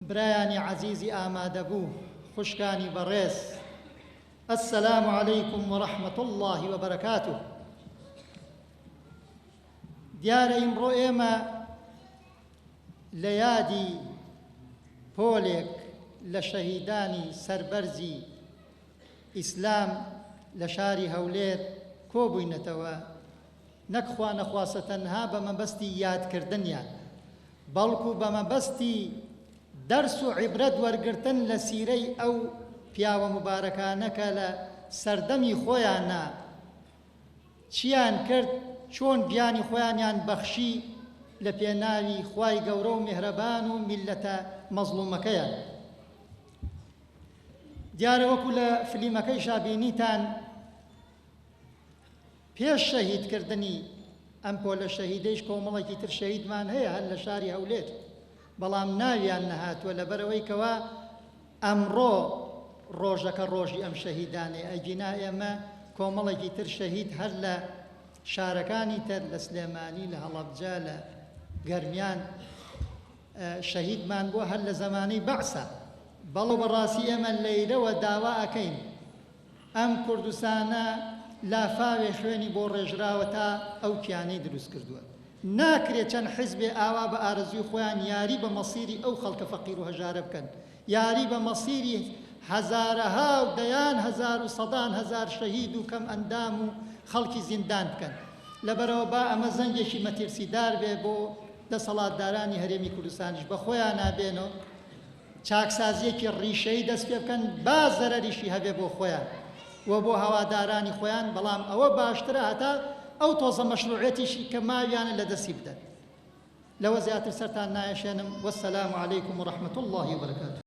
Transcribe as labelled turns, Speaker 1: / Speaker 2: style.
Speaker 1: برایانی عزیزی ئامادە بوو خوشکانی بەڕێز السلام علیکم وڕەحمەت الله وبەرەکاتوه. دیارە ئیمڕۆ ئێمە لە یادی پۆلێک لە شەهیدانی سەربەرزی ئیسلام لە شاری هەولێر کۆبووینەتەوە، نەک خوا نەخواسە تەنها بە مەبەستی یادکردنیان، بەڵکو بە مەبەستی دەرس و عیبرەت وەرگرتن لە سیرەی ئەو پیاوە مبارەکانە کە لە سەردەمی خۆیانە چیان کرد، چۆن گیانی خۆیانیان بەخشی لە پێناوی خوای گەورە و میهرەبان و میلەتە مەزلومەکەیان. دیارە وەکو لە فلیمەکەی شابینیتان پێش شەهیدکردنی ئەم پۆلە شەهیدەیش کۆمەڵێکی تر شەهیدمان هەیە هەر لە شاری هەولێر، بەڵام ناویان نەهاتووە لەبەرەوەی کەوا ئەمڕۆ ڕۆژەکە ڕۆژی ئەم شەهیدانێ ئەگینا ئێمە کۆمەڵێکی تر شەهید هەر لە شارەکانی تر لە سلێمانی لە هەڵەبجە لە گەرمیان شەهیدمان بووە هەر لە زەمانەی بەعسە. بەڵێ بەڕاستی ئێمە لەیرەوە داوا ئەکەین ئەم کوردستانە لافاوێ خوێنی بۆ ڕێژراوە تا ئەو کیانەی دروست کردووە. ناکرێت چەند حیزبێ ئاوا بە ئارەزوی خۆیان یاری بە مەسیری ئەو خەڵکە فەقیر و هەژارە بکەن، یاری بە مەسیری هەزارەها و دەیان هەزار و سەدان هەزار شەهید و کەم ئەندام و خەڵکی زیندان بکەن. لەبەرەوە با ئەمە زەنگێکی مەترسیدار بێ بۆ دەسەڵاتدارانی هەرێمی کوردستانیش بە خۆیان نابێنەوە چاکسازیەکی ڕیشەی دەست پێ بکەن، با زەرەریشی هەبێ بۆ خۆیان و بۆ هەوادارانی خۆیان، بەڵام ئەوە باشترە هەتا ئەو تۆزە مەشروعەتیشی کە ماویانە لە دەستی بدەن. لەوە زیاتر سەرتان نایەشێنم. وەسەلام عەلەیکم وڕەحمەت الله وبەرەکاتوه.